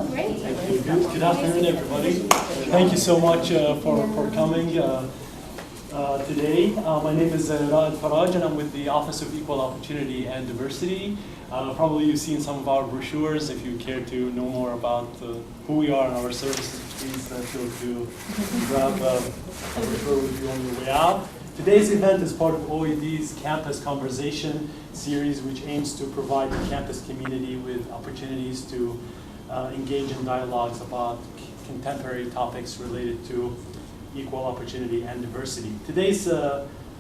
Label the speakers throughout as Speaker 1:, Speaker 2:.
Speaker 1: Oh, great.
Speaker 2: Thank you. Good afternoon, everybody. Thank you so much for coming today. My name is Merage, and I'm with the Office of Equal Opportunity and Diversity. Probably you've seen some of our brochures. If you care to know more about who we are and our services, please feel to grab a brochure with you on your way out. Today's event is part of OED's Campus Conversation series, which aims to provide the campus community with opportunities to engage in dialogues about contemporary topics related to equal opportunity and diversity. Today's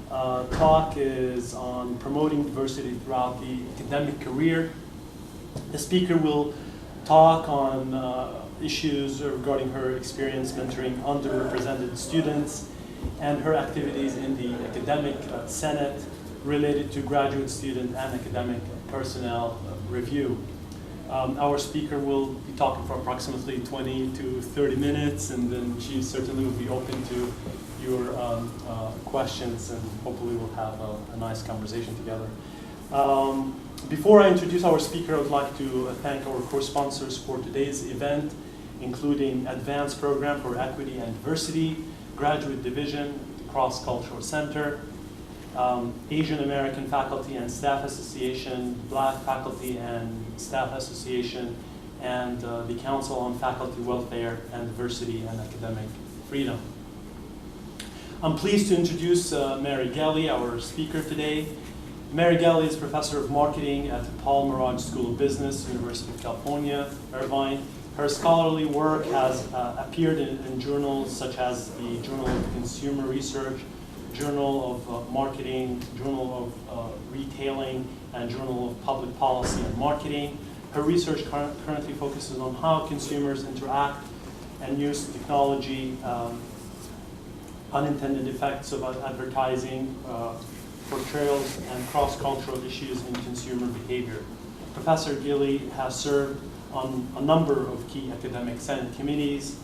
Speaker 2: talk is on promoting diversity throughout the academic career. The speaker will talk on issues regarding her experience mentoring underrepresented students and her activities in the academic senate related to graduate student and academic personnel review. Our speaker will be talking for approximately 20 to 30 minutes, and then she certainly will be open to your questions, and hopefully we'll have a nice conversation together. Before I introduce our speaker, I would like to thank our co-sponsors for today's event, including Advanced Program for Equity and Diversity, Graduate Division, Cross Cultural Center, Asian American Faculty and Staff Association, Black Faculty and Staff Association, and the Council on Faculty Welfare and Diversity and Academic Freedom. I'm pleased to introduce Mary Gilly, our speaker today. Mary Gilly is Professor of Marketing at the Merage School of Business, University of California, Irvine. Her scholarly work has appeared in journals such as the Journal of Consumer Research, Journal of Marketing, Journal of Retailing, and Journal of Public Policy and Marketing. Her research currently focuses on how consumers interact and use technology, unintended effects of advertising, portrayals, and cross-cultural issues in consumer behavior. Professor Gilly has served on a number of key academic senate committees,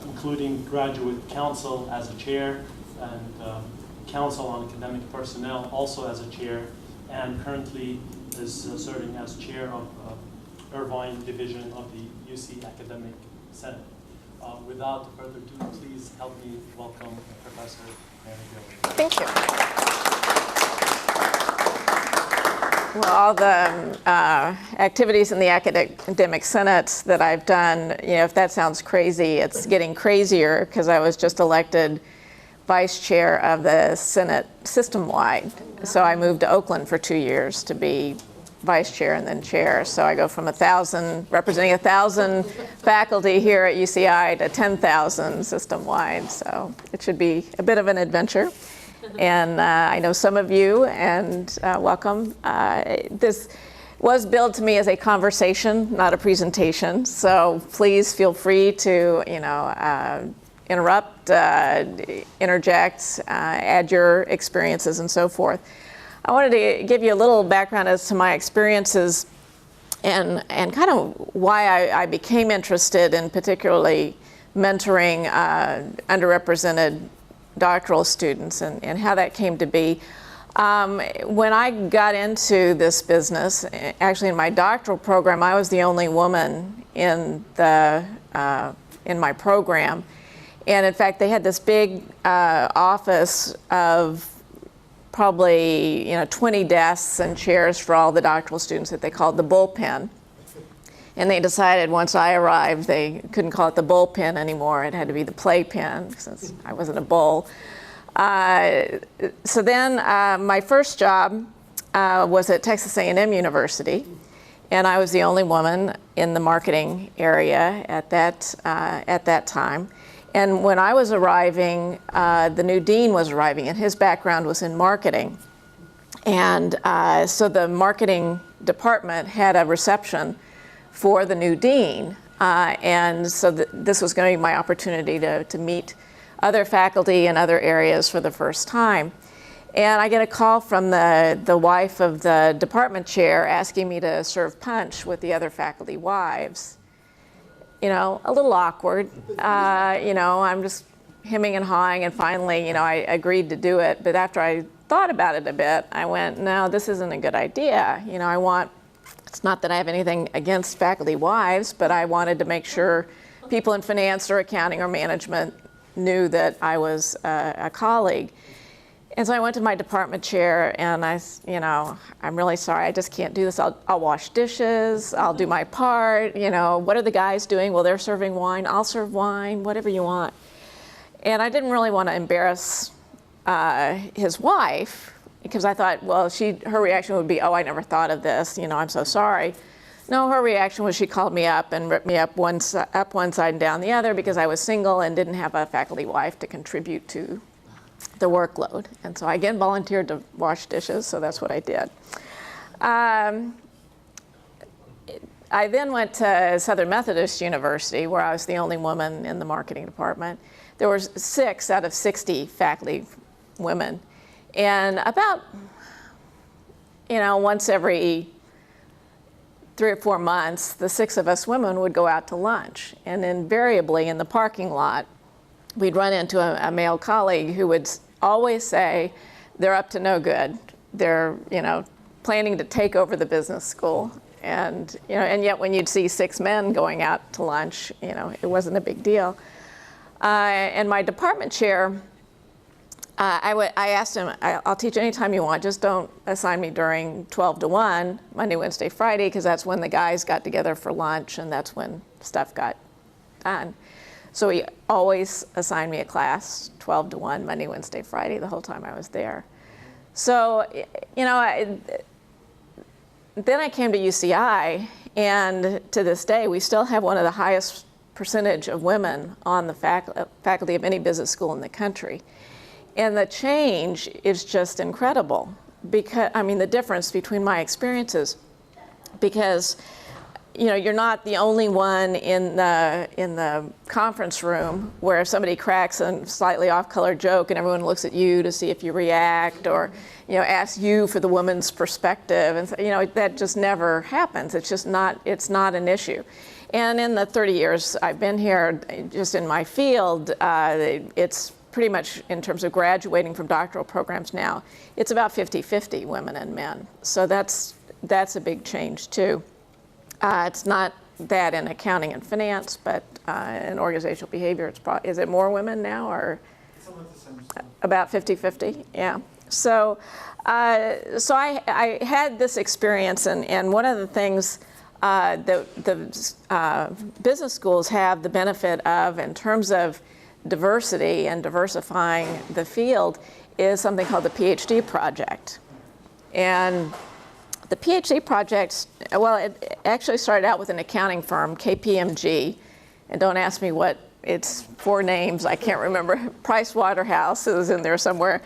Speaker 2: including Graduate Council as a chair, and Council on Academic Personnel also as a chair, and currently is serving as chair of Irvine Division of the UC Academic Senate. Without further ado, please help me welcome Professor Mary Gilly.
Speaker 3: Thank you. Well, all the activities in the Academic Senate that I've done, if that sounds crazy, it's getting crazier because I was just elected vice chair of the Senate system-wide. So I moved to Oakland for 2 years to be vice chair and then chair. So I go from representing 1,000 faculty here at UCI to 10,000 system-wide. So it should be a bit of an adventure. And I know some of you, and welcome. This was billed to me as a conversation, not a presentation. So please feel free to, interrupt, interject, add your experiences and so forth. I wanted to give you a little background as to my experiences and kind of why I became interested in particularly mentoring underrepresented doctoral students and how that came to be. When I got into this business, actually in my doctoral program, I was the only woman in my program. And in fact, they had this big office of probably 20 desks and chairs for all the doctoral students that they called the bullpen. And they decided once I arrived, they couldn't call it the bullpen anymore. It had to be the playpen since I wasn't a bull. So then my first job was at Texas A&M University. And I was the only woman in the marketing area at that time. And when I was arriving, the new dean was arriving, and his background was in marketing. And so the marketing department had a reception for the new dean. And so this was going to be my opportunity to meet other faculty in other areas for the first time. And I get a call from the wife of the department chair asking me to serve punch with the other faculty wives. A little awkward. I'm just hemming and hawing, and finally, I agreed to do it. But after I thought about it a bit, I went, no, this isn't a good idea. I want It's not that I have anything against faculty wives, but I wanted to make sure people in finance or accounting or management knew that I was a colleague. And so I went to my department chair and I'm really sorry, I just can't do this. I'll wash dishes, I'll do my part, what are the guys doing? Well, they're serving wine, I'll serve wine, whatever you want. And I didn't really want to embarrass his wife, because I thought, well, her reaction would be, oh, I never thought of this, I'm so sorry. No, her reaction was she called me up and ripped me up one side and down the other because I was single and didn't have a faculty wife to contribute to the workload. And so I again volunteered to wash dishes, so that's what I did. I then went to Southern Methodist University, where I was the only woman in the marketing department. There were 6 out of 60 faculty women. And about, once every 3 or 4 months, the 6 of us women would go out to lunch. And invariably in the parking lot, we'd run into a male colleague who would always say, they're up to no good. They're, planning to take over the business school. And, and yet when you'd see 6 men going out to lunch, it wasn't a big deal. And my department chair, I asked him, I'll teach anytime you want, just don't assign me during 12 to 1, Monday, Wednesday, Friday, because that's when the guys got together for lunch and that's when stuff got done. So he always assigned me a class, 12 to 1, Monday, Wednesday, Friday, the whole time I was there. So, then I came to UCI, and to this day, we still have one of the highest percentage of women on the faculty of any business school in the country. And the change is just incredible, because, the difference between my experiences, because, you're not the only one in the conference room where somebody cracks a slightly off-color joke and everyone looks at you to see if you react, or, asks you for the woman's perspective. And, that just never happens. It's just not an issue. And in the 30 years I've been here, just in my field, it's pretty much, in terms of graduating from doctoral programs now, it's about 50-50 women and men. So that's a big change too. It's not that in accounting and finance, but in organizational behavior, is it more women now, or about 50-50? Yeah. So I had this experience, and one of the things that the business schools have the benefit of in terms of diversity and diversifying the field is something called the PhD project. And the PhD project, well, it actually started out with an accounting firm, KPMG, and don't ask me what its 4 names, I can't remember. Price Waterhouse is in there somewhere.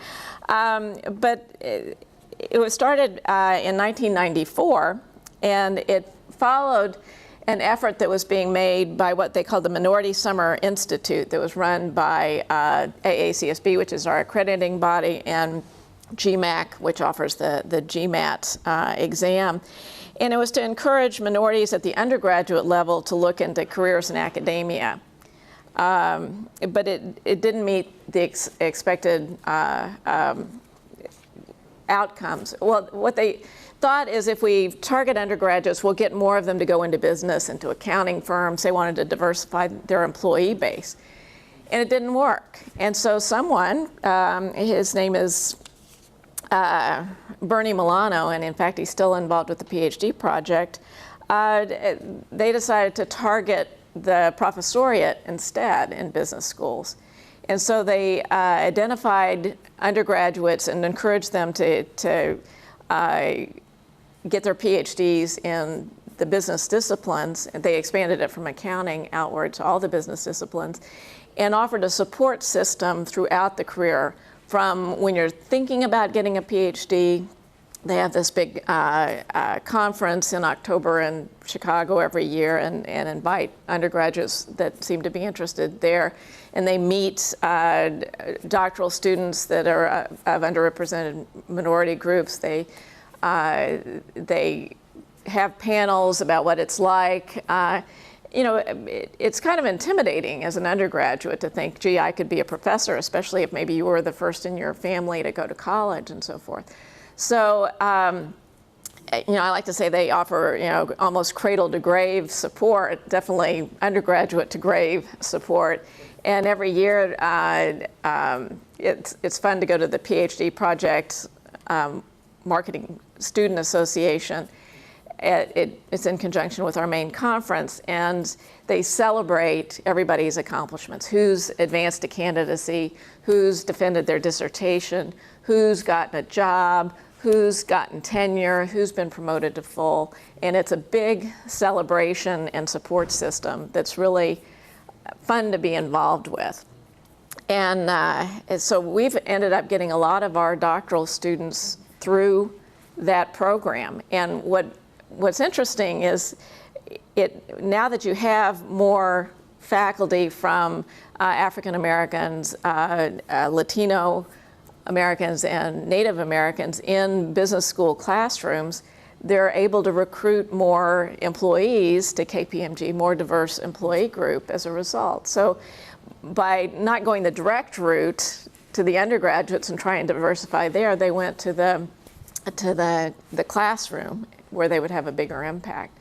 Speaker 3: But it was started in 1994, and it followed an effort that was being made by what they called the Minority Summer Institute, that was run by AACSB, which is our accrediting body, and GMAC, which offers the GMAT exam. And it was to encourage minorities at the undergraduate level to look into careers in academia. But it didn't meet the expected outcomes. Well, what they thought is, if we target undergraduates, we'll get more of them to go into business, into accounting firms. They wanted to diversify their employee base. And it didn't work. And so someone, his name is Bernie Milano, and in fact he's still involved with the PhD project, they decided to target the professoriate instead in business schools. And so they identified undergraduates and encouraged them to get their PhDs in the business disciplines. They expanded it from accounting outward to all the business disciplines, and offered a support system throughout the career. From when you're thinking about getting a PhD, they have this big conference in October in Chicago every year, and invite undergraduates that seem to be interested there. And they meet doctoral students that are of underrepresented minority groups. They have panels about what it's like. It's kind of intimidating as an undergraduate to think, gee, I could be a professor, especially if maybe you were the first in your family to go to college and so forth. So I like to say they offer, almost cradle to grave support, definitely undergraduate to grave support. And every year, it's fun to go to the PhD Project Marketing Student Association. It's in conjunction with our main conference, and they celebrate everybody's accomplishments, who's advanced to candidacy, who's defended their dissertation, who's gotten a job, who's gotten tenure, who's been promoted to full. And it's a big celebration and support system that's really fun to be involved with. And so we've ended up getting a lot of our doctoral students through that program. And what's interesting is now that you have more faculty from African Americans, Latino Americans, and Native Americans in business school classrooms, they're able to recruit more employees to KPMG, more diverse employee group as a result. So by not going the direct route to the undergraduates and trying to diversify there, they went to the classroom where they would have a bigger impact.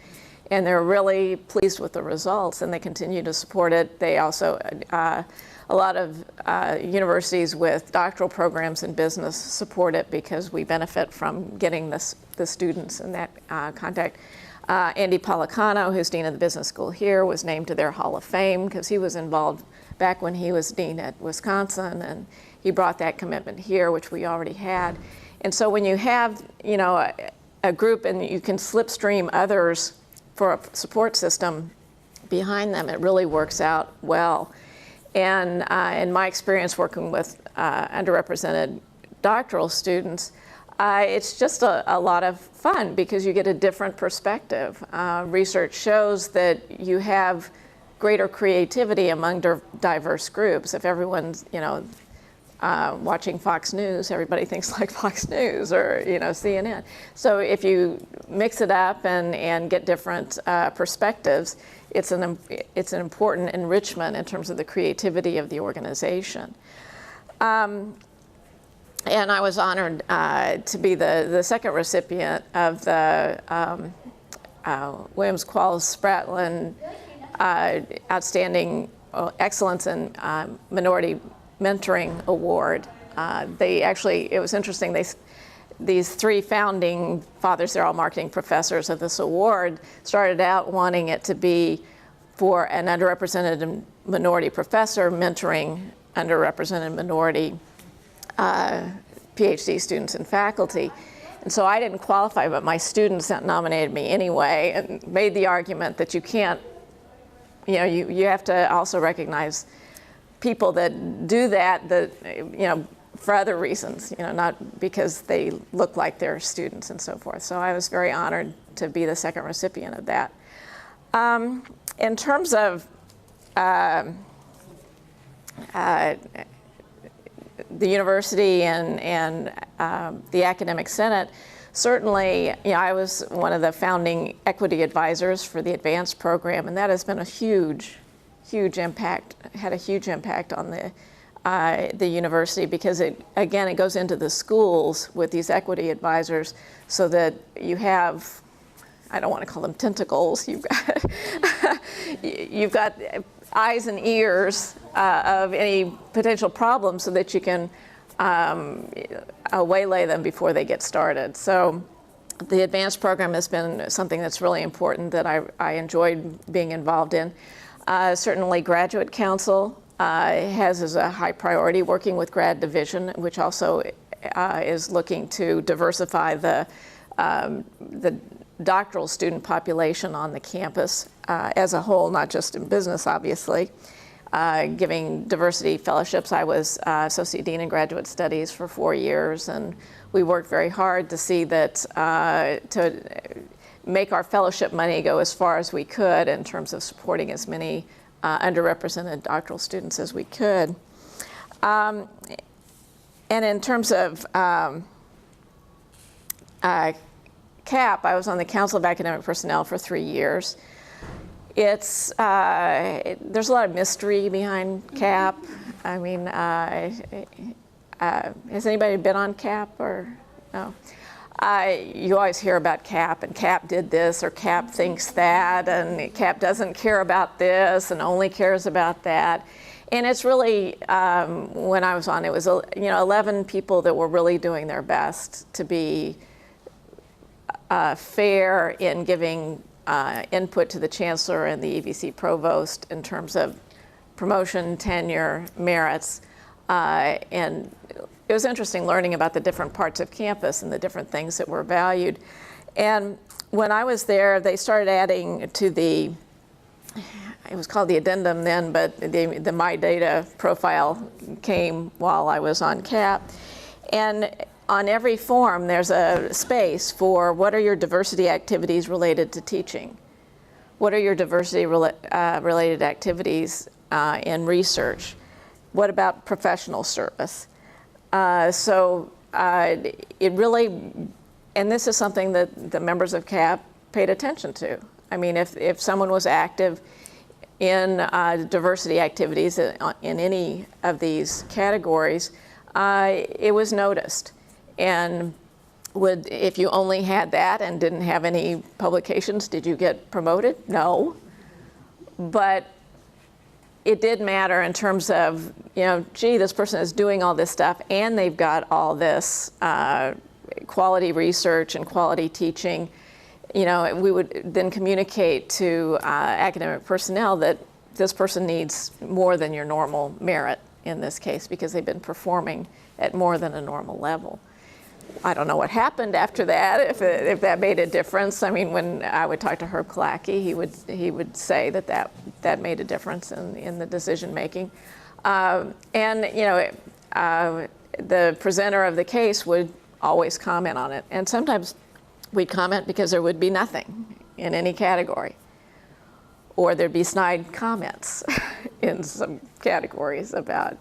Speaker 3: And they're really pleased with the results, and they continue to support it. They also, a lot of universities with doctoral programs in business support it because we benefit from getting the students in that contact. Andy Policano, who's dean of the business school here, was named to their Hall of Fame because he was involved back when he was dean at Wisconsin, and he brought that commitment here, which we already had. And so when you have, a group and you can slipstream others for a support system behind them, it really works out well. And in my experience working with underrepresented doctoral students, it's just a lot of fun because you get a different perspective. Research shows that you have greater creativity among diverse groups. If everyone's, watching Fox News, everybody thinks like Fox News or, CNN. So if you mix it up and get different perspectives, it's an important enrichment in terms of the creativity of the organization. And I was honored to be the second recipient of the Williams Qualls Spratlin Outstanding Excellence in Minority Mentoring Award. It was interesting, these three founding fathers, they're all marketing professors of this award, started out wanting it to be for an underrepresented minority professor mentoring underrepresented minority PhD students and faculty. And so I didn't qualify, but my students nominated me anyway and made the argument that you can't, you have to also recognize people that do that, for other reasons, not because they look like they're students and so forth. So I was very honored to be the second recipient of that. In terms of the university and the academic senate, certainly, I was one of the founding equity advisors for the advanced program, and that has been a huge impact, had a huge impact on the university because it goes into the schools with these equity advisors so that you have, I don't want to call them tentacles, you've got eyes and ears of any potential problems so that you can waylay them before they get started. So the advanced program has been something that's really important that I enjoyed being involved in. Certainly Graduate Council has as a high priority working with Grad Division, which also is looking to diversify the doctoral student population on the campus as a whole, not just in business, obviously. Giving diversity fellowships. I was Associate Dean in Graduate Studies for 4 years, and we worked very hard to see that, to make our fellowship money go as far as we could in terms of supporting as many underrepresented doctoral students as we could. And in terms of CAP, I was on the Council of Academic Personnel for 3 years. There's a lot of mystery behind CAP. I mean, has anybody been on CAP or no? You always hear about CAP, and CAP did this, or CAP thinks that, and CAP doesn't care about this and only cares about that. And it's really, when I was on, it was 11 people that were really doing their best to be fair in giving input to the chancellor and the EVC provost in terms of promotion, tenure, merits, and it was interesting learning about the different parts of campus and the different things that were valued. And when I was there, they started adding to the, it was called the addendum then, but the My Data profile came while I was on CAP. And on every form, there's a space for what are your diversity activities related to teaching? What are your diversity related activities in research? What about professional service? It really, and this is something that the members of CAP paid attention to. I mean, if someone was active in diversity activities in any of these categories, it was noticed. And if you only had that and didn't have any publications, did you get promoted? No. But it did matter in terms of, gee, this person is doing all this stuff and they've got all this quality research and quality teaching. We would then communicate to academic personnel that this person needs more than your normal merit in this case because they've been performing at more than a normal level. I don't know what happened after that, if that made a difference. I mean, when I would talk to Herb Kalacki, he would say that made a difference in the decision making. The presenter of the case would always comment on it. And sometimes we'd comment because there would be nothing in any category. Or there'd be snide comments in some categories about,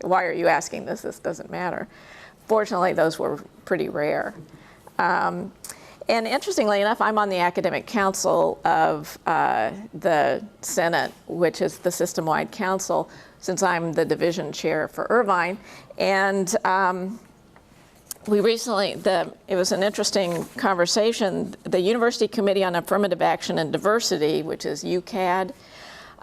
Speaker 3: why are you asking this? This doesn't matter. Fortunately, those were pretty rare. And interestingly enough, I'm on the academic council of the Senate, which is the system-wide council, since I'm the division chair for Irvine. And we recently, it was an interesting conversation. The University Committee on Affirmative Action and Diversity, which is UCAD,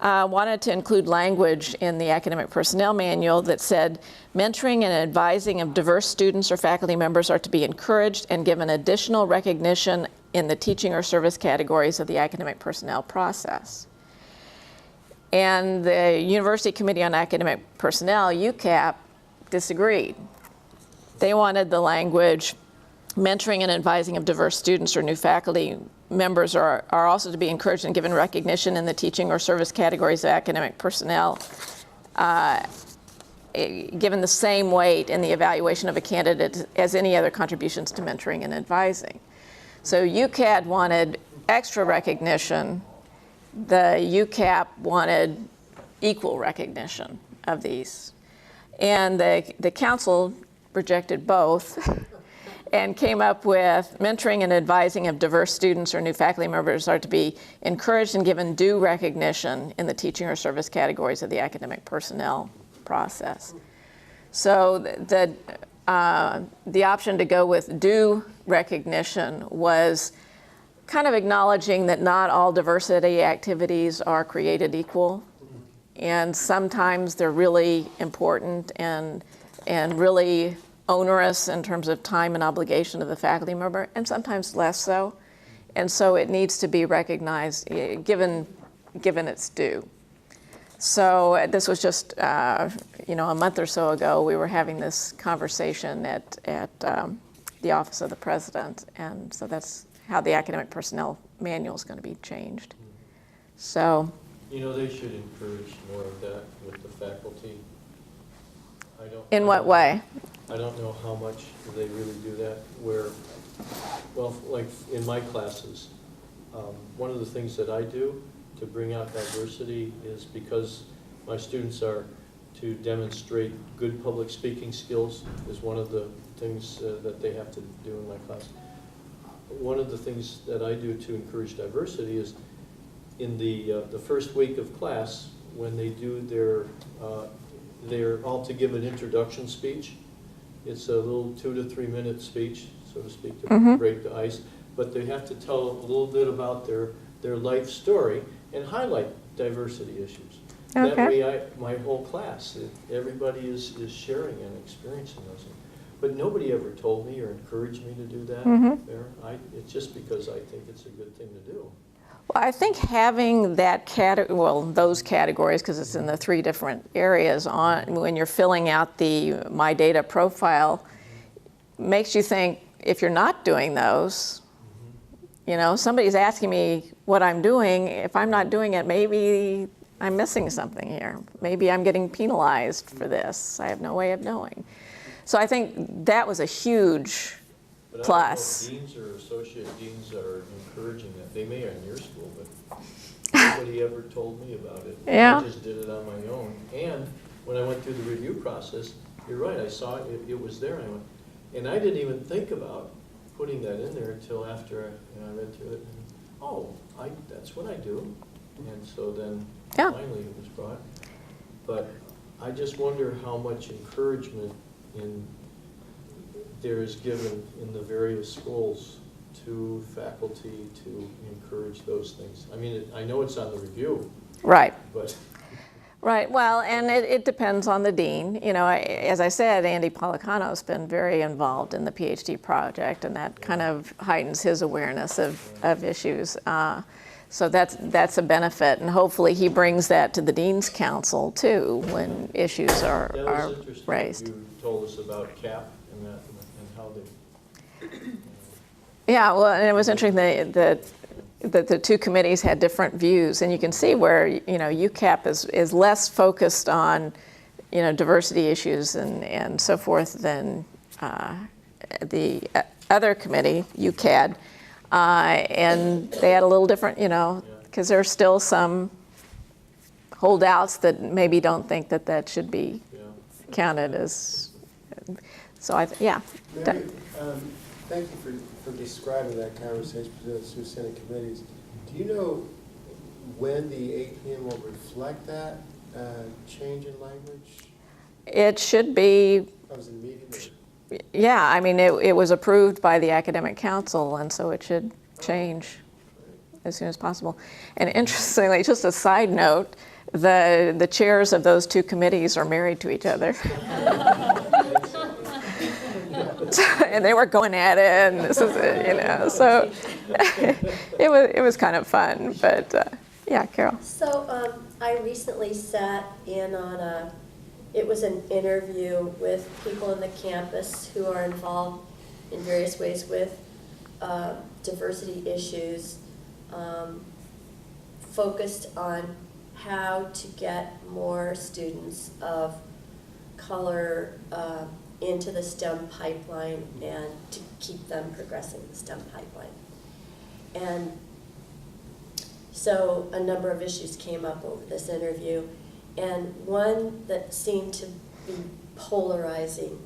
Speaker 3: wanted to include language in the academic personnel manual that said mentoring and advising of diverse students or faculty members are to be encouraged and given additional recognition in the teaching or service categories of the academic personnel process. And the University Committee on Academic Personnel, UCAP, disagreed. They wanted the language, mentoring and advising of diverse students or new faculty members are also to be encouraged and given recognition in the teaching or service categories of academic personnel, given the same weight in the evaluation of a candidate as any other contributions to mentoring and advising. So UCAD wanted extra recognition. The UCAP wanted equal recognition of these. And the council rejected both and came up with mentoring and advising of diverse students or new faculty members are to be encouraged and given due recognition in the teaching or service categories of the academic personnel process. So the option to go with due recognition was kind of acknowledging that not all diversity activities are created equal, and sometimes they're really important and really onerous in terms of time and obligation of the faculty member, and sometimes less so. And so it needs to be recognized, given its due. So this was just, a month or so ago, we were having this conversation at the Office of the President, and so that's how the academic personnel manual is going to be changed. So.
Speaker 1: They should encourage more of that with the faculty.
Speaker 3: In what way?
Speaker 1: I don't know how much they really do that, like in my classes, one of the things that I do to bring out diversity is because my students are to demonstrate good public speaking skills is one of the things that they have to do in my class. One of the things that I do to encourage diversity is in the first week of class when they do they're all to give an introduction speech. It's a little 2 to 3 minute speech, so to speak, to break the ice, but they have to tell a little bit about their life story and highlight diversity issues.
Speaker 3: Okay.
Speaker 1: That way, my whole class, everybody is sharing and experiencing those things. But nobody ever told me or encouraged me to do that there. It's just because I think it's a good thing to do.
Speaker 3: Well, I think having that those categories, because it's in the 3 different areas when you're filling out the My Data profile, makes you think, if you're not doing those, you know, somebody's asking me what I'm doing. If I'm not doing it, maybe I'm missing something here. Maybe I'm getting penalized for this. I have no way of knowing. So I think that was a huge
Speaker 1: But
Speaker 3: plus.
Speaker 1: I don't know if deans or associate deans are encouraging that. They may in your school, but nobody ever told me about it.
Speaker 3: Yeah.
Speaker 1: I just did it on my own. And when I went through the review process, you're right, I saw it was there, and I didn't even think about putting that in there until after I read through it. And, that's what I do. And so then finally it was brought. But I just wonder how much encouragement there is given in the various schools to faculty to encourage those things. I mean, I know it's on the review.
Speaker 3: Right.
Speaker 1: But
Speaker 3: Right. Well, and it depends on the dean. You know, as I said, Andy Policano's been very involved in the PhD project, and that kind of heightens his awareness of issues. So that's a benefit, and hopefully he brings that to the Dean's Council too when issues are raised.
Speaker 1: You told us about CAP and that and how they.
Speaker 3: Yeah, well, and it was interesting that the 2 committees had different views, and you can see where, you know, ICAP is less focused on, you know, diversity issues and so forth than the other committee, UCAD. And they had a little different, you know, because there's still some holdouts that maybe don't think that should be counted as. So
Speaker 4: Mary, thank you for describing that conversation between the 2 Senate committees. Do you know when the APM will reflect that change in language?
Speaker 3: It should be.
Speaker 4: I was in the meeting.
Speaker 3: Yeah, I mean, it was approved by the Academic Council, and so it should change as soon as possible. And interestingly, just a side note, the chairs of those 2 committees are married to each other. And they were going at it, and this is it, you know. So it was kind of fun, but yeah, Carol.
Speaker 5: So I recently sat in on it was an interview with people on the campus who are involved in various ways with diversity issues, focused on how to get more students of color into the STEM pipeline and to keep them progressing the STEM pipeline. And so a number of issues came up over this interview, and one that seemed to be polarizing,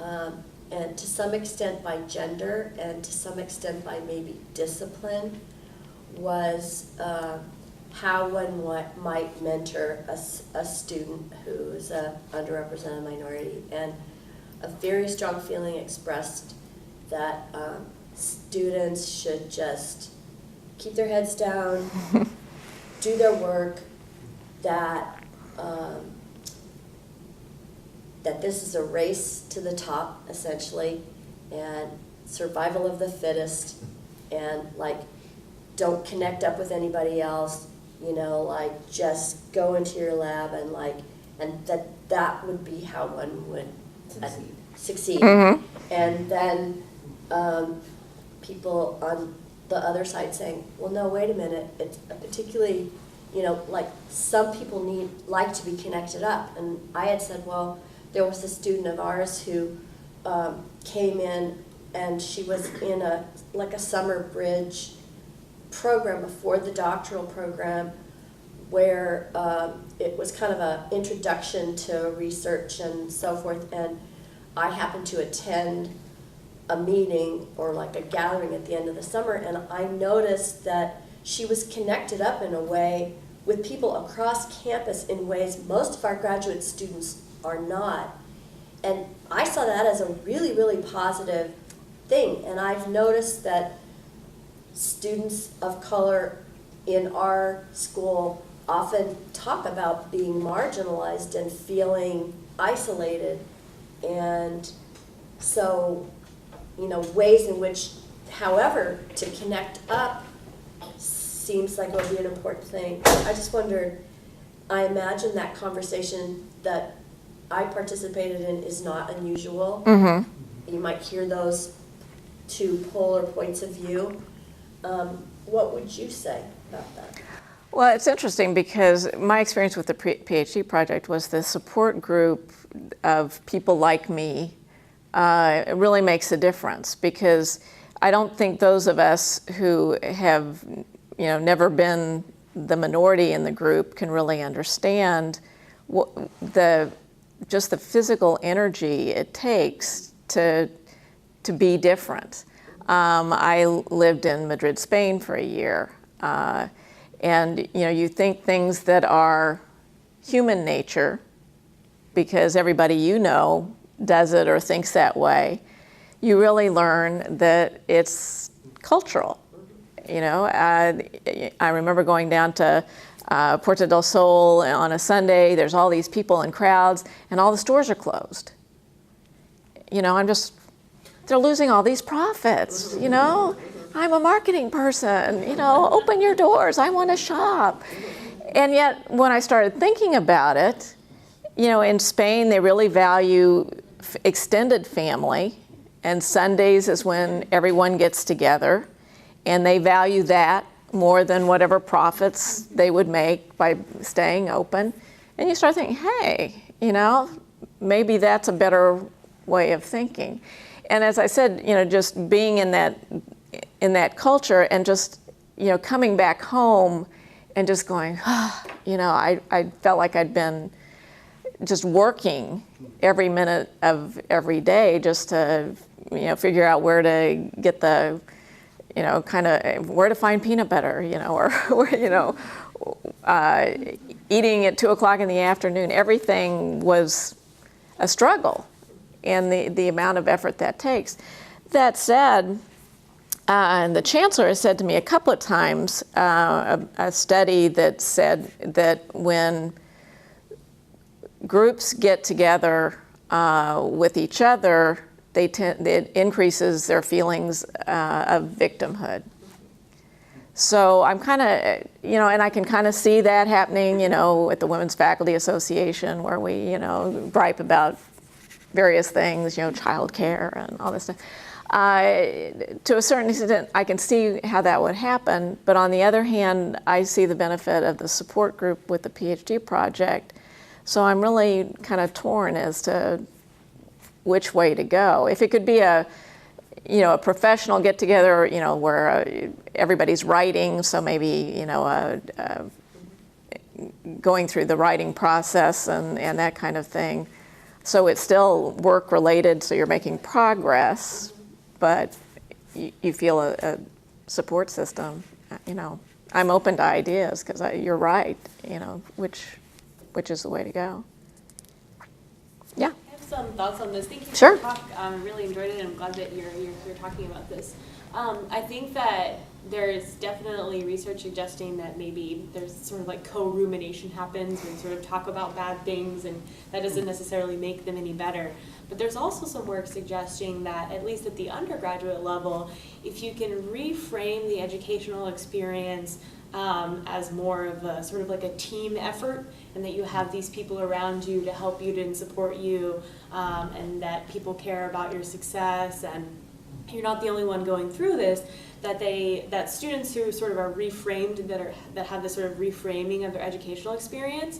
Speaker 5: and to some extent by gender and to some extent by maybe discipline, was how one might mentor a student who's an underrepresented minority. And a very strong feeling expressed that students should just keep their heads down, do their work, that this is a race to the top, essentially, and survival of the fittest, and like, don't connect up with anybody else, you know, like, just go into your lab and like, and that would be how one would succeed.
Speaker 3: Mm-hmm.
Speaker 5: And then people on the other side saying, well, no, wait a minute, it's particularly, you know, like, some people like to be connected up. And I had said, well, there was a student of ours who came in, and she was in a summer bridge program before the doctoral program, where it was kind of an introduction to research and so forth. And I happened to attend a meeting or like a gathering at the end of the summer, and I noticed that she was connected up in a way with people across campus in ways most of our graduate students are not. And I saw that as a really, really positive thing. And I've noticed that students of color in our school often talk about being marginalized and feeling isolated. And so, you know, ways in which, however, to connect up seems like it would be an important thing. I just wondered, I imagine that conversation that I participated in is not unusual. You might hear those two polar points of view. What would you say about that?
Speaker 3: Well, it's interesting because my experience with the PhD project was the support group of people like me. It really makes a difference, because I don't think those of us who have, you know, never been the minority in the group can really understand what just the physical energy it takes to be different. I lived in Madrid, Spain for a year, and you know, you think things that are human nature because everybody you know does it or thinks that way. You really learn that it's cultural. You know, I remember going down to Puerto del Sol on a Sunday. There's all these people in crowds, and all the stores are closed. You know, they're losing all these profits, you know. I'm a marketing person, you know, open your doors, I want to shop. And yet, when I started thinking about it, you know, in Spain, they really value extended family, and Sundays is when everyone gets together, and they value that more than whatever profits they would make by staying open. And you start thinking, hey, you know, maybe that's a better way of thinking. And as I said, you know, just being in that culture and just, you know, coming back home and just going, you know, I felt like I'd been just working every minute of every day just to, you know, figure out where to get the, you know, kind of where to find peanut butter, you know, or where, you know, eating at 2 o'clock in the afternoon. Everything was a struggle, and the amount of effort that takes. That said, and the chancellor has said to me a couple of times, a study that said that when groups get together with each other, it increases their feelings of victimhood. So I'm kind of, you know, and I can kind of see that happening, you know, at the Women's Faculty Association, where we, you know, gripe about various things, you know, childcare and all this stuff. To a certain extent, I can see how that would happen, but on the other hand, I see the benefit of the support group with the PhD project. So I'm really kind of torn as to which way to go. If it could be a professional get-together, you know, where everybody's writing, so maybe, you know, going through the writing process and that kind of thing. So it's still work-related, so you're making progress, but you feel a support system. You know, I'm open to ideas, because you're right, you know, which is the way to go. Yeah.
Speaker 6: I have some thoughts on this. Thank you
Speaker 3: Sure.
Speaker 6: for the talk. I really enjoyed it, and I'm glad that you're talking about this. I think that there's definitely research suggesting that maybe there's sort of like co-rumination happens when sort of talk about bad things, and that doesn't necessarily make them any better. But there's also some work suggesting that, at least at the undergraduate level, if you can reframe the educational experience as more of a sort of like a team effort, and that you have these people around you to help you and support you, and that people care about your success, and you're not the only one going through this, that students who sort of are reframed, that have this sort of reframing of their educational experience,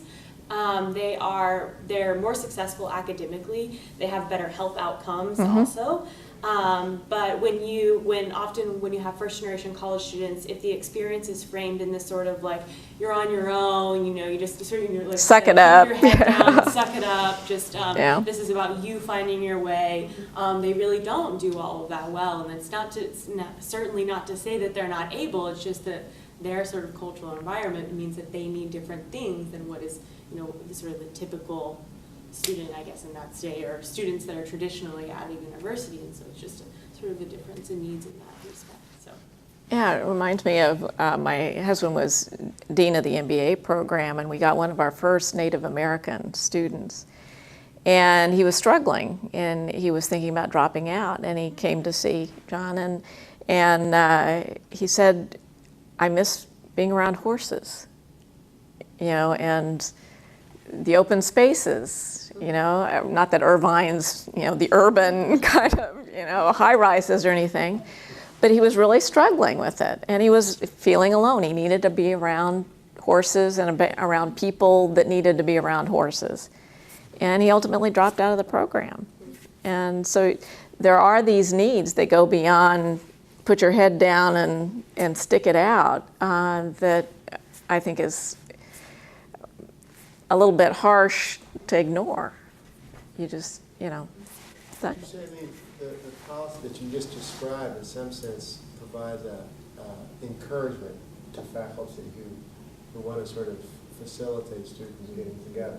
Speaker 6: they're more successful academically. They have better health outcomes also. But when you have first generation college students, if the experience is framed in this sort of like, you're on your own, you know, you just sort of, you're like,
Speaker 3: Suck it up.
Speaker 6: Keep your head down, suck it up, just,
Speaker 3: Yeah.
Speaker 6: This is about you finding your way. They really don't do all of that well. And it's certainly not to say that they're not able, it's just that their sort of cultural environment means that they need different things than what is, you know, sort of the typical student, I guess, in that state, or students that are traditionally at a university. And so it's just sort of the difference in needs in that respect. So.
Speaker 3: Yeah, it reminds me of my husband was dean of the MBA program, and we got one of our first Native American students. And he was struggling, and he was thinking about dropping out, and he came to see John, and he said, I miss being around horses, you know, and the open spaces, you know, not that Irvine's, you know, the urban kind of, you know, high rises or anything, but he was really struggling with it, and he was feeling alone. He needed to be around horses and around people that needed to be around horses. And he ultimately dropped out of the program. And so there are these needs that go beyond put your head down and stick it out that I think is a little bit harsh to ignore. You just, you know.
Speaker 4: I mean, the policy that you just described in some sense provides a encouragement to faculty who want to sort of facilitate students getting together.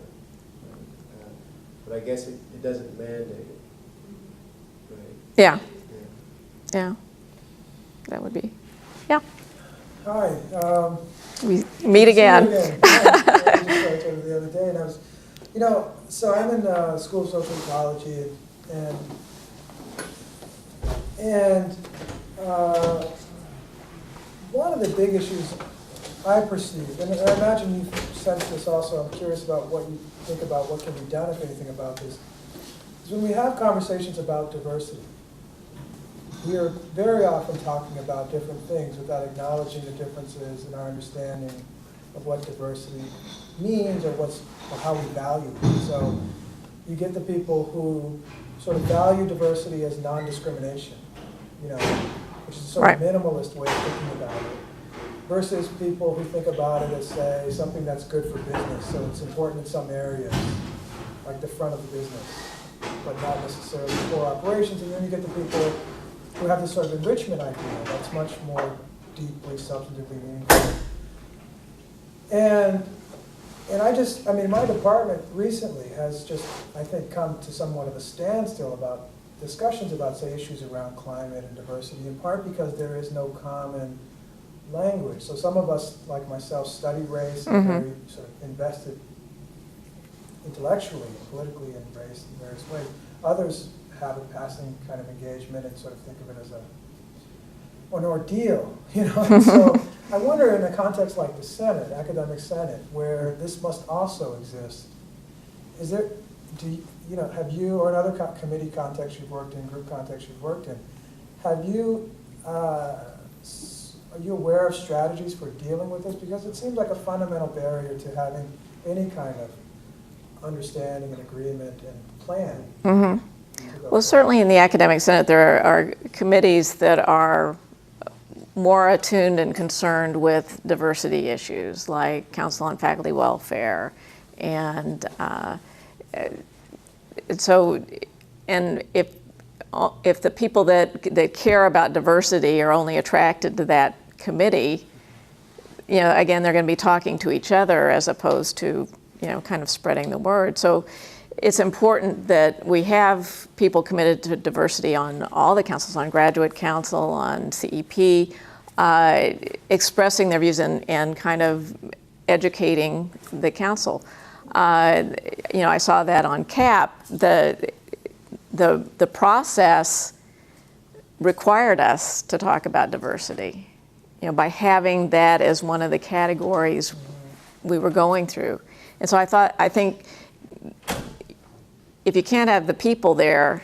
Speaker 4: But I guess it doesn't mandate it, right?
Speaker 3: Yeah. Yeah. That would be, yeah.
Speaker 7: Hi.
Speaker 3: We meet again.
Speaker 7: I just started the other day, and I was, you know, so I'm in School of Social Ecology, and one of the big issues I perceive, and I imagine you sense this also, I'm curious about what you think about what can be done, if anything, about this, is when we have conversations about diversity, we are very often talking about different things without acknowledging the differences in our understanding of what diversity means or how we value it. So you get the people who sort of value diversity as non-discrimination, you know, which is a sort of minimalist way of thinking about it, versus people who think about it as, say, something that's good for business. So it's important in some areas, like the front of the business, but not necessarily core operations. And then you get the people who have this sort of enrichment idea that's much more deeply, substantively meaningful. And I mean, my department recently has just, I think, come to somewhat of a standstill about discussions about, say, issues around climate and diversity, in part because there is no common language. So some of us, like myself, study race and are very sort of invested intellectually and politically in race in various ways. Others have a passing kind of engagement and sort of think of it as an ordeal, you know. And so I wonder, in a context like the Senate, academic Senate, where this must also exist, is there, have you, or in other committee contexts you've worked in, group contexts you've worked in, have you, are you aware of strategies for dealing with this? Because it seems like a fundamental barrier to having any kind of understanding and agreement and plan.
Speaker 3: Mm-hmm. Well, certainly in the Academic Senate, there are committees that are more attuned and concerned with diversity issues, like Council on Faculty Welfare, and so, and if the people that care about diversity are only attracted to that committee, you know, again, they're going to be talking to each other as opposed to, you know, kind of spreading the word. So it's important that we have people committed to diversity on all the councils, on Graduate Council, on CEP, expressing their views and kind of educating the council. You know, I saw that on CAP. The process required us to talk about diversity, you know, by having that as one of the categories we were going through. And so I think if you can't have the people there,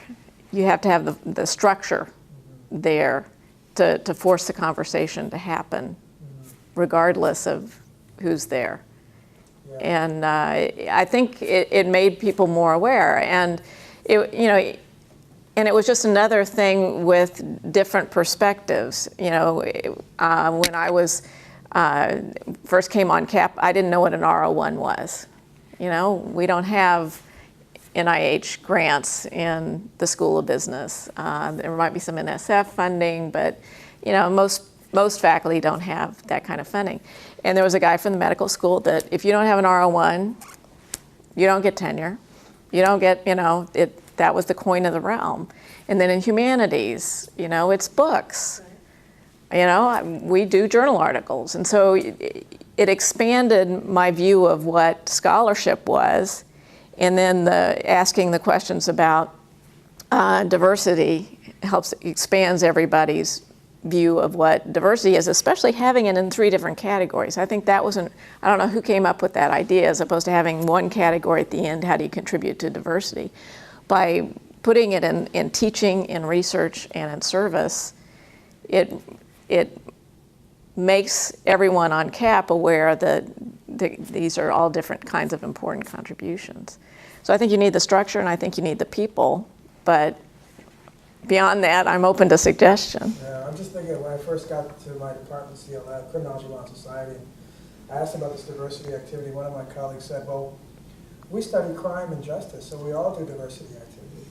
Speaker 3: you have to have the structure there to force the conversation to happen, regardless of who's there. Yeah. And I think it made people more aware, and and it was just another thing with different perspectives. You know, when I was first came on CAP, I didn't know what an R01 was. You know, we don't have NIH grants in the School of Business. There might be some NSF funding, but you know, most faculty don't have that kind of funding. And there was a guy from the medical school that if you don't have an R01, you don't get tenure. You don't get, you know, that was the coin of the realm. And then in humanities, you know, it's books. You know, we do journal articles. And so it expanded my view of what scholarship was. And then asking the questions about diversity expands everybody's view of what diversity is, especially having it in 3 different categories. I think that was I don't know who came up with that idea, as opposed to having one category at the end, how do you contribute to diversity? By putting it in teaching, in research, and in service, it makes everyone on CAP aware that these are all different kinds of important contributions. So I think you need the structure, and I think you need the people, but beyond that, I'm open to suggestion.
Speaker 7: Yeah, I'm just thinking, when I first got to my department, CLF, Criminology, Law, and Society, I asked about this diversity activity. One of my colleagues said, well, we study crime and justice, so we all do diversity activity.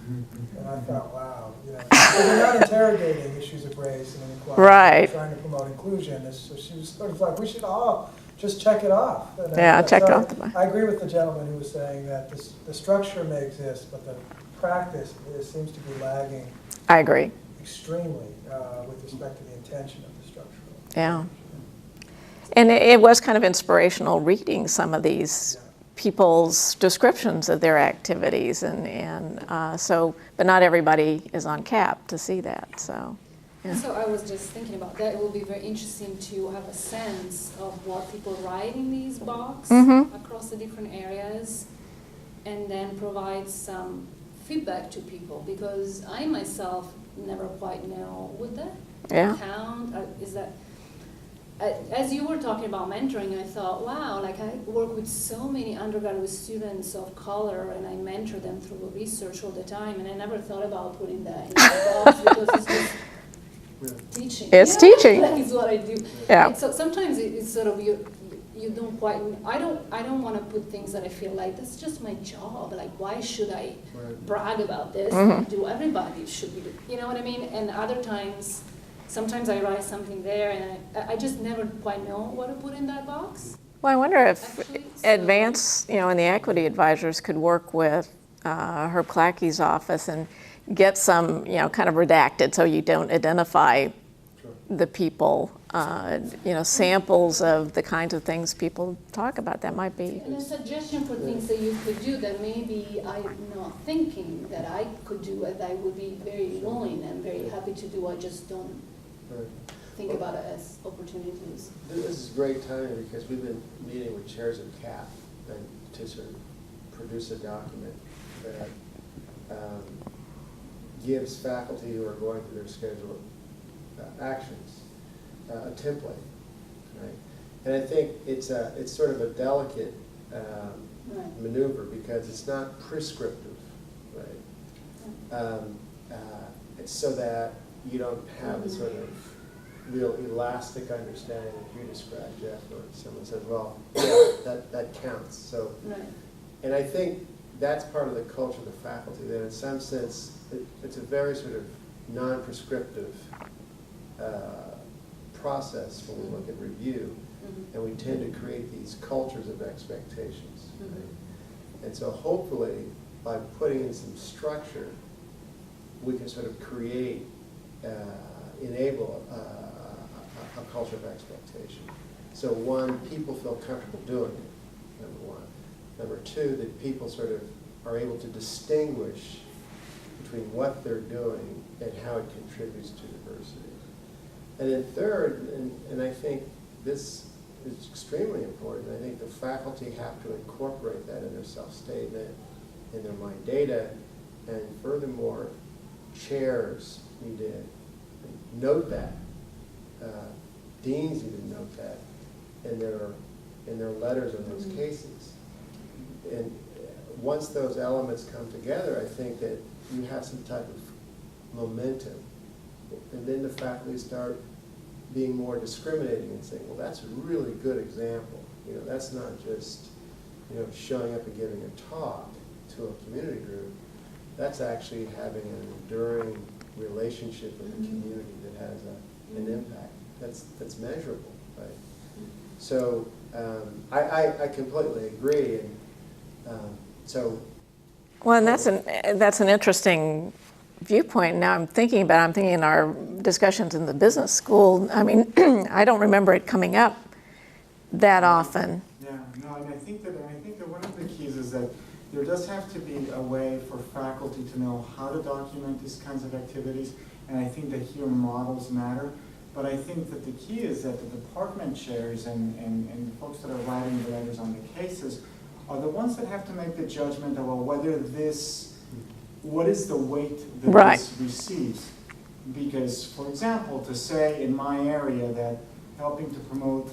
Speaker 7: And I thought, wow, you know, we're not interrogating issues of race and inequality.
Speaker 3: Right.
Speaker 7: We're trying to promote inclusion. So she was sort of like, we should all just check it off. And
Speaker 3: Yeah, check off.
Speaker 7: I agree with the gentleman who was saying that the structure may exist, but the practice seems to be lagging
Speaker 3: I agree.
Speaker 7: extremely with respect to the intention of the structure.
Speaker 3: Yeah. And it was kind of inspirational reading some of these people's descriptions of their activities, and so, but not everybody is on CAP to see that, so. Yeah.
Speaker 8: So I was just thinking about that. It will be very interesting to have a sense of what people write in these boxes across the different areas, and then provide some feedback to people, because I myself never quite know, would that count? Is that, as you were talking about mentoring, I thought, wow, like I work with so many undergraduate students of color, and I mentor them through research all the time, and I never thought about putting that in the box, because it's just teaching.
Speaker 3: It's teaching.
Speaker 8: That is what I do.
Speaker 3: Yeah.
Speaker 8: And so sometimes it's sort of you don't quite. I don't want to put things that I feel like that's just my job. Like, why should I brag about this? Do everybody should be? You know what I mean? And other times, sometimes I write something there, and I just never quite know what to put in that box.
Speaker 3: Well, I wonder if
Speaker 8: Actually,
Speaker 3: Advance, you know, and the equity advisors could work with Herb Clackey's office and get some, you know, kind of redacted so you don't identify the people, you know, samples of the kinds of things people talk about. That might be.
Speaker 8: And a suggestion for things that you could do that maybe I'm not thinking that I could do, and I would be very willing and very happy to do. I just don't think about it as opportunities.
Speaker 4: This is great timing, because we've been meeting with chairs of CAP and to sort of produce a document that gives faculty who are going through their scheduled actions a template, right? And I think it's sort of a delicate maneuver, because it's not prescriptive, right? It's so that you don't have a sort of real elastic understanding that you described, Jeff, or someone says, well, yeah, that counts. So, and I think that's part of the culture of the faculty, that in some sense it's a very sort of non-prescriptive process when we look at review, and we tend to create these cultures of expectations. Right? And so hopefully, by putting in some structure, we can sort of create, enable a culture of expectation. So one, people feel comfortable doing it, number one. Number two, that people sort of are able to distinguish between what they're doing and how it contributes to diversity. And then third, and I think this is extremely important, I think the faculty have to incorporate that in their self-statement, in their mind data, and furthermore, chairs need to note that. Deans need to note that in their letters in those cases. And once those elements come together, I think that you have some type of momentum. And then the faculty start being more discriminating and saying, well, that's a really good example. You know, that's not just, you know, showing up and giving a talk to a community group. That's actually having an enduring relationship with the community that has an impact that's measurable, right? So I completely agree, and so
Speaker 3: Well, and that's an interesting viewpoint. Now I'm thinking in our discussions in the business school, I mean, I don't remember it coming up that often.
Speaker 9: Yeah, no, and I think that one of the keys is that there does have to be a way for faculty to know how to document these kinds of activities, and I think that here models matter. But I think that the key is that the department chairs and the folks that are writing the letters on the cases are the ones that have to make the judgment about whether what is the weight that
Speaker 3: Right.
Speaker 9: this receives. Because, for example, to say in my area that helping to promote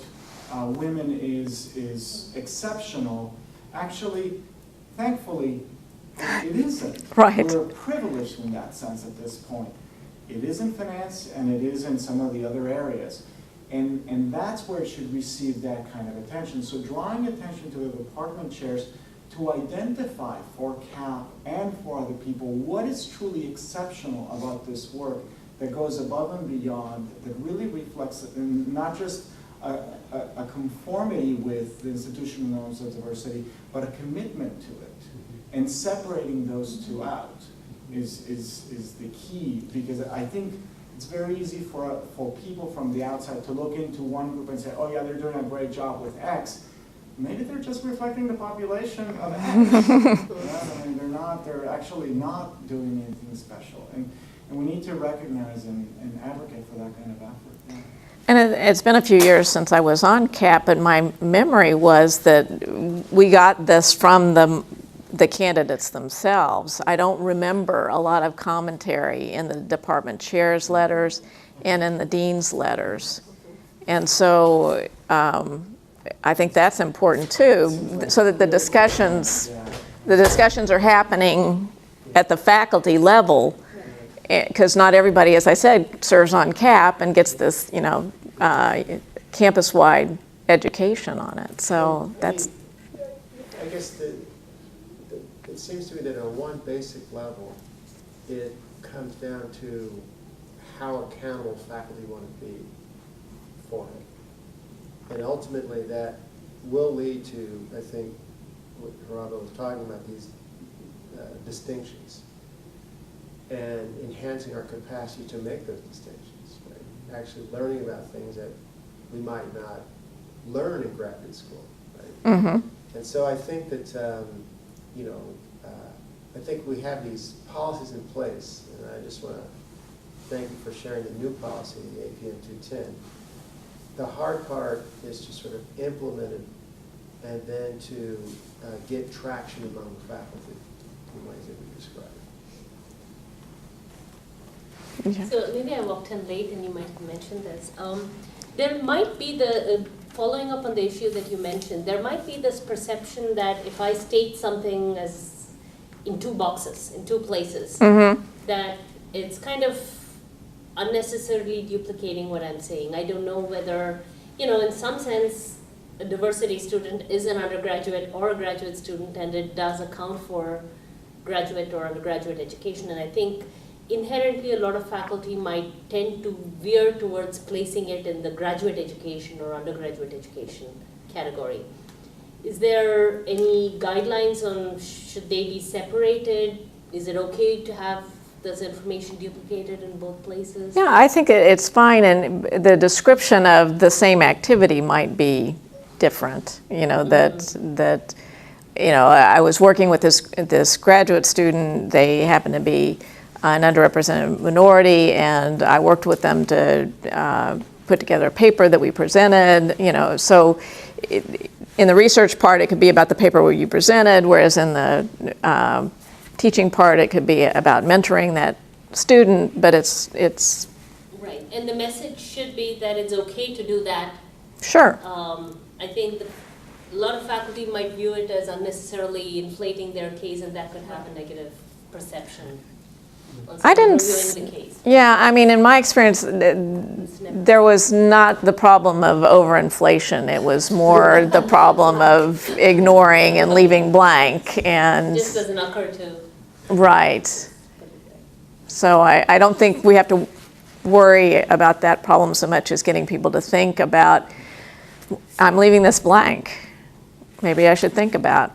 Speaker 9: women is exceptional, actually, thankfully, it isn't.
Speaker 3: Right.
Speaker 9: We're privileged in that sense at this point. It is in finance and it is in some of the other areas. And that's where it should receive that kind of attention. So drawing attention to the department chairs to identify for CAP and for other people what is truly exceptional about this work that goes above and beyond, that really reflects not just a conformity with the institutional norms of diversity, but a commitment to it. And separating those two out is the key, because I think it's very easy for people from the outside to look into one group and say, oh yeah, they're doing a great job with X. Maybe they're just reflecting the population of X. I mean, they're actually not doing anything special. And we need to recognize and advocate for that kind of effort. Yeah.
Speaker 3: And it's been a few years since I was on CAP, but my memory was that we got this from the candidates themselves. I don't remember a lot of commentary in the department chair's letters and in the dean's letters. And so I think that's important too, so that the discussions are happening at the faculty level, because not everybody, as I said, serves on CAP and gets this, campus-wide education on it. So that's.
Speaker 4: I guess it seems to me that on one basic level, it comes down to how accountable faculty want to be for it. And ultimately that will lead to, I think, what Gerardo was talking about, these distinctions and enhancing our capacity to make those distinctions, right? Actually learning about things that we might not learn in graduate school, right?
Speaker 3: Mm-hmm.
Speaker 4: And so I think that, I think we have these policies in place, and I just want to thank you for sharing the new policy, the APM 210. The hard part is to sort of implement it and then to get traction among the faculty in ways that we described.
Speaker 3: Okay.
Speaker 10: So maybe I walked in late and you might have mentioned this. There might be the, following up on the issue that you mentioned, there might be this perception that if I state something as in two boxes, in two places,
Speaker 3: Mm-hmm.
Speaker 10: that it's kind of unnecessarily duplicating what I'm saying. I don't know whether, in some sense, a diversity student is an undergraduate or a graduate student, and it does account for graduate or undergraduate education. And I think inherently a lot of faculty might tend to veer towards placing it in the graduate education or undergraduate education category. Is there any guidelines on should they be separated? Is it okay to have this information duplicated in both places?
Speaker 3: Yeah, I think it's fine, and the description of the same activity might be different. That I was working with this graduate student. They happened to be an underrepresented minority, and I worked with them to put together a paper that we presented. So in the research part, it could be about the paper where you presented, whereas in the teaching part, it could be about mentoring that student, but it's
Speaker 10: right, and the message should be that it's okay to do that.
Speaker 3: Sure.
Speaker 10: I think a lot of faculty might view it as unnecessarily inflating their case, and that could have a negative perception on
Speaker 3: I didn't
Speaker 10: reviewing the case.
Speaker 3: Yeah, I mean, in my experience, there was not the problem of overinflation. It was more the problem of ignoring and leaving blank. And
Speaker 10: Just doesn't occur to.
Speaker 3: right. So I don't think we have to worry about that problem so much as getting people to think about, I'm leaving this blank. Maybe I should think about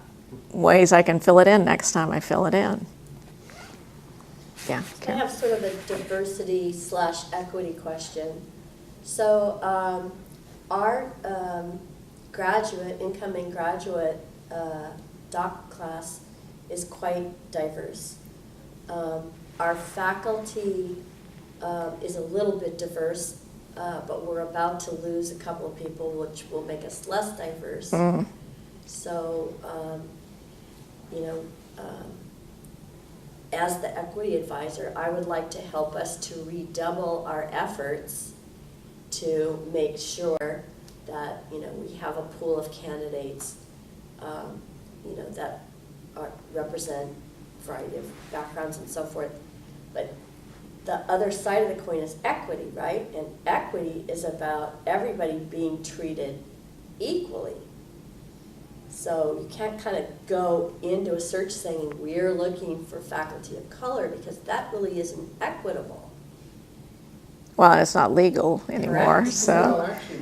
Speaker 3: ways I can fill it in next time I fill it in. Yeah.
Speaker 5: I have sort of a diversity/equity question. So our incoming graduate doc class is quite diverse. Our faculty is a little bit diverse, but we're about to lose a couple of people, which will make us less diverse. So, as the equity advisor, I would like to help us to redouble our efforts to make sure that, we have a pool of candidates, that represent a variety of backgrounds and so forth. But the other side of the coin is equity, right? And equity is about everybody being treated equally. So you can't kind of go into a search saying we're looking for faculty of color, because that really isn't equitable.
Speaker 3: Well, it's not legal anymore,
Speaker 5: Correct.
Speaker 3: so.
Speaker 4: Well, actually,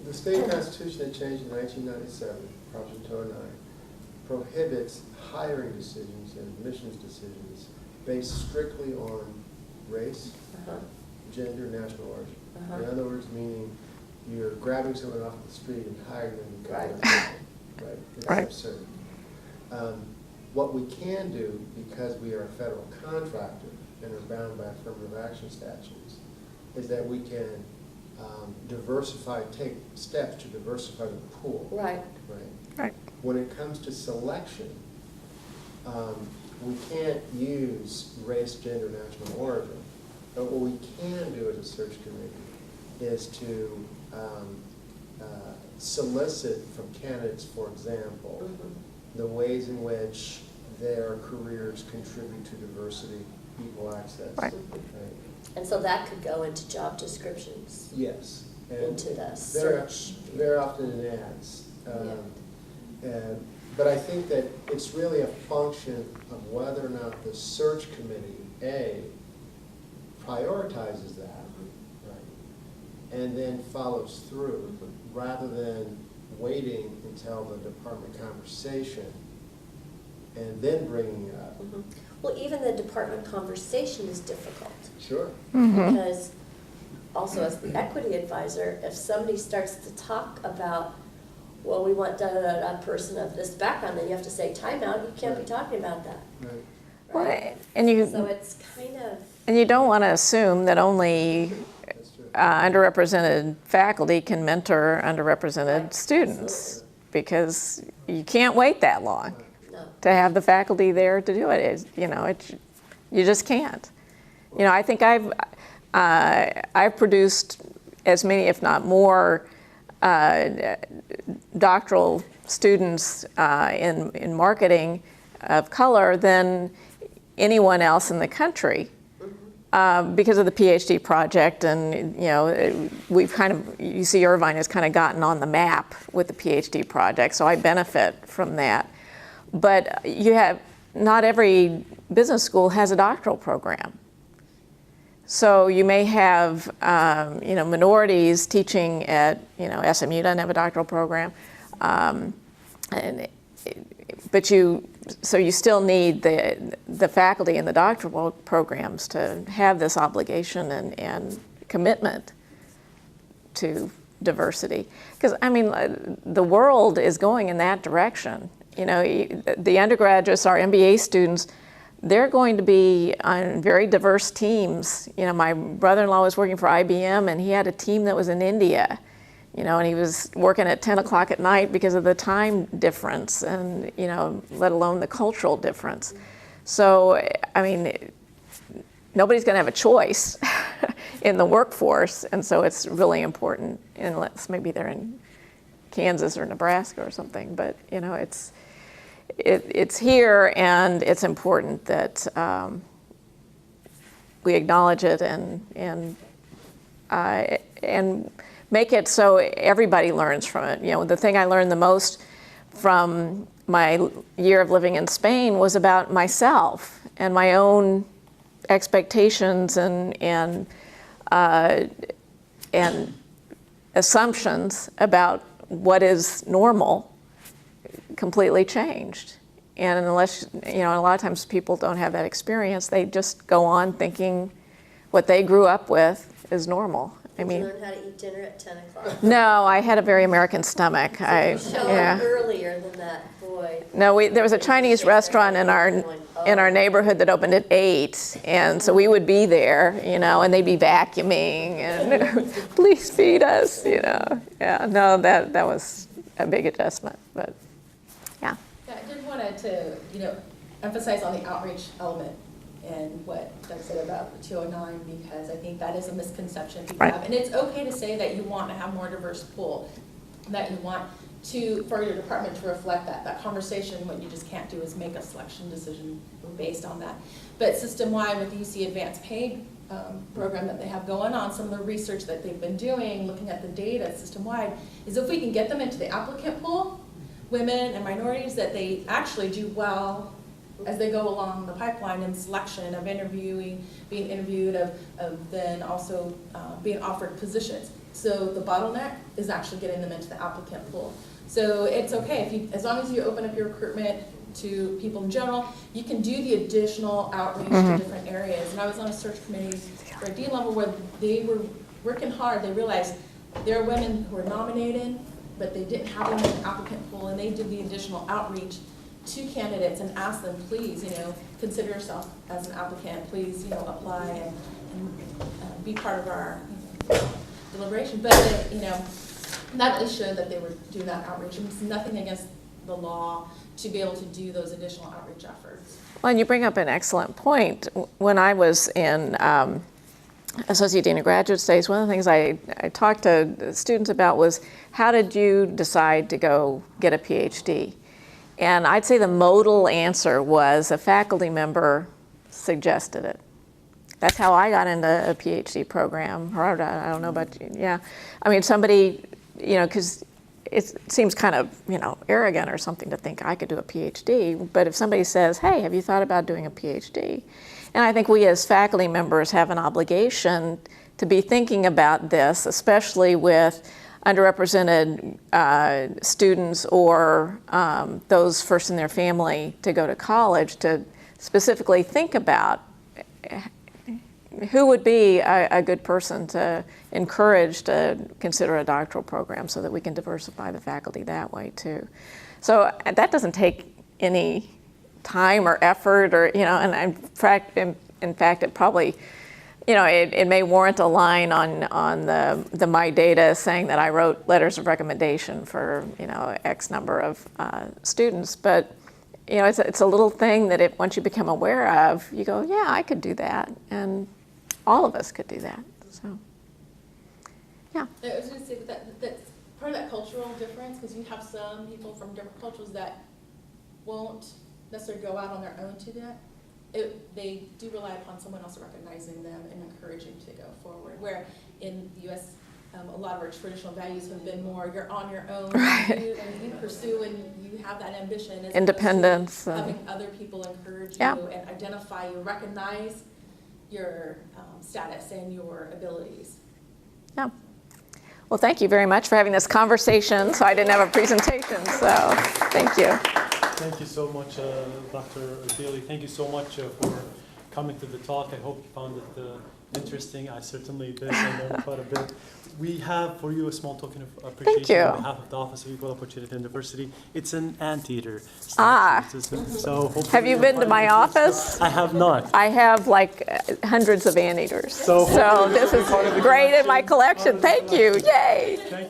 Speaker 4: the state constitution that changed in 1997, Proposition 209, prohibits hiring decisions and admissions decisions based strictly on race, gender, national origin. In other words, meaning you're grabbing someone off the street and hiring them because
Speaker 5: Right.
Speaker 4: of right? It's
Speaker 3: Right.
Speaker 4: absurd. What we can do, because we are a federal contractor and are bound by affirmative action statutes, is that we can take steps to diversify the pool.
Speaker 5: Right.
Speaker 3: Right.
Speaker 4: When it comes to selection, we can't use race, gender, national origin. But what we can do as a search committee is to solicit from candidates, for example, the ways in which their careers contribute to diversity, equal access.
Speaker 3: Right.
Speaker 5: And so that could go into job descriptions,
Speaker 4: Yes. And
Speaker 5: into the search.
Speaker 4: very often in ads. But I think that it's really a function of whether or not the search committee, A, prioritizes that, right, and then follows through, rather than waiting until the department conversation and then bringing it up.
Speaker 5: Well, even the department conversation is difficult.
Speaker 4: Sure.
Speaker 5: Because also as the equity advisor, if somebody starts to talk about, well, we want a person of this background, then you have to say, time out, you can't be talking about that.
Speaker 4: Right.
Speaker 3: Well,
Speaker 5: Right?
Speaker 3: and you
Speaker 5: So it's kind of,
Speaker 3: and you don't want to assume that only
Speaker 4: That's true.
Speaker 3: underrepresented faculty can mentor underrepresented
Speaker 5: Right.
Speaker 3: students,
Speaker 5: Absolutely.
Speaker 3: because you can't wait that long
Speaker 5: no.
Speaker 3: to have the faculty there to do it. You just can't. I think I've produced as many, if not more, doctoral students in marketing of color than anyone else in the country, because of the PhD project. And you see Irvine has kind of gotten on the map with the PhD project, so I benefit from that. But not every business school has a doctoral program. So you may have, minorities teaching at, SMU doesn't have a doctoral program, but you still need the faculty in the doctoral programs to have this obligation and commitment to diversity. Because, the world is going in that direction. The undergraduates, our MBA students, they're going to be on very diverse teams. My brother-in-law was working for IBM, and he had a team that was in India, and he was working at 10 o'clock at night because of the time difference, and, let alone the cultural difference. So, nobody's going to have a choice in the workforce, and so it's really important, unless maybe they're in Kansas or Nebraska or something, but, it's here, and it's important that we acknowledge it and make it so everybody learns from it. The thing I learned the most from my year of living in Spain was about myself and my own expectations and assumptions about what is normal completely changed. And unless, you know, a lot of times people don't have that experience, they just go on thinking what they grew up with is normal. I
Speaker 5: Did you
Speaker 3: mean,
Speaker 5: learn how to eat dinner at 10 o'clock?
Speaker 3: no, I had a very American stomach.
Speaker 5: So
Speaker 3: I,
Speaker 5: you showed
Speaker 3: yeah.
Speaker 5: up earlier than that, boy.
Speaker 3: No, there was a Chinese restaurant in our neighborhood that opened at 8, and so we would be there, you know, and they'd be vacuuming and please feed us, you know. Yeah, no, that was a big adjustment, but yeah.
Speaker 11: Yeah, I did want to, you know, emphasize on the outreach element and what Doug said about the 209, because I think that is a misconception people have. And it's okay to say that you want to have more diverse pool, that you want for your department to reflect that. That conversation, what you just can't do is make a selection decision based on that. But system-wide with the UC Advanced Pay program that they have going on, some of the research that they've been doing, looking at the data system-wide, is if we can get them into the applicant pool, women and minorities, that they actually do well as they go along the pipeline in selection of interviewing, being interviewed, of then also being offered positions. So the bottleneck is actually getting them into the applicant pool. So it's okay, as long as you open up your recruitment to people in general, you can do the additional outreach to different areas. And I was on a search committee for a D level where they were working hard. They realized there are women who were nominated, but they didn't have them in the applicant pool, and they did the additional outreach to candidates and ask them, please, you know, consider yourself as an applicant, please, you know, apply and be part of our deliberation. But, you know, that really showed that they were doing that outreach. And it's nothing against the law to be able to do those additional outreach efforts.
Speaker 3: Well, and you bring up an excellent point. When I was in Associate Dean of Graduate Studies, one of the things I talked to students about was, how did you decide to go get a PhD? And I'd say the modal answer was a faculty member suggested it. That's how I got into a PhD program. Or I don't know about you. Yeah. I mean, somebody, you know, because it seems kind of, you know, arrogant or something to think I could do a PhD. But if somebody says, hey, have you thought about doing a PhD? And I think we as faculty members have an obligation to be thinking about this, especially with underrepresented students or those first in their family to go to college, to specifically think about who would be a good person to encourage to consider a doctoral program, so that we can diversify the faculty that way too. So that doesn't take any time or effort, or, you know, and in fact it probably, you know, it may warrant a line on the My Data saying that I wrote letters of recommendation for, you know, X number of students, but, you know, it's a little thing that once you become aware of, you go, yeah, I could do that, and all of us could do that. So, yeah.
Speaker 11: I was going to say that's part of that cultural difference, because you have some people from different cultures that won't necessarily go out on their own to that. They do rely upon someone else recognizing them and encouraging to go forward. Where in the U.S., a lot of our traditional values have been more, you're on your own, right. You pursue and you have that ambition. As
Speaker 3: independence.
Speaker 11: Having other people encourage
Speaker 3: yeah.
Speaker 11: you and identify you, recognize your status and your abilities.
Speaker 3: Yeah. Well, thank you very much for having this conversation. So I didn't have a presentation, so thank you.
Speaker 2: Thank you so much, Dr. Gilly. Thank you so much for coming to the talk. I hope you found it interesting. I certainly did. I learned quite a bit. We have for you a small token of appreciation on behalf of the Office of Equal Opportunity and Diversity. It's an anteater. So
Speaker 3: have you been to my office?
Speaker 2: I have not.
Speaker 3: I have like hundreds of anteaters. So this is great in my collection. Thank you. Yay.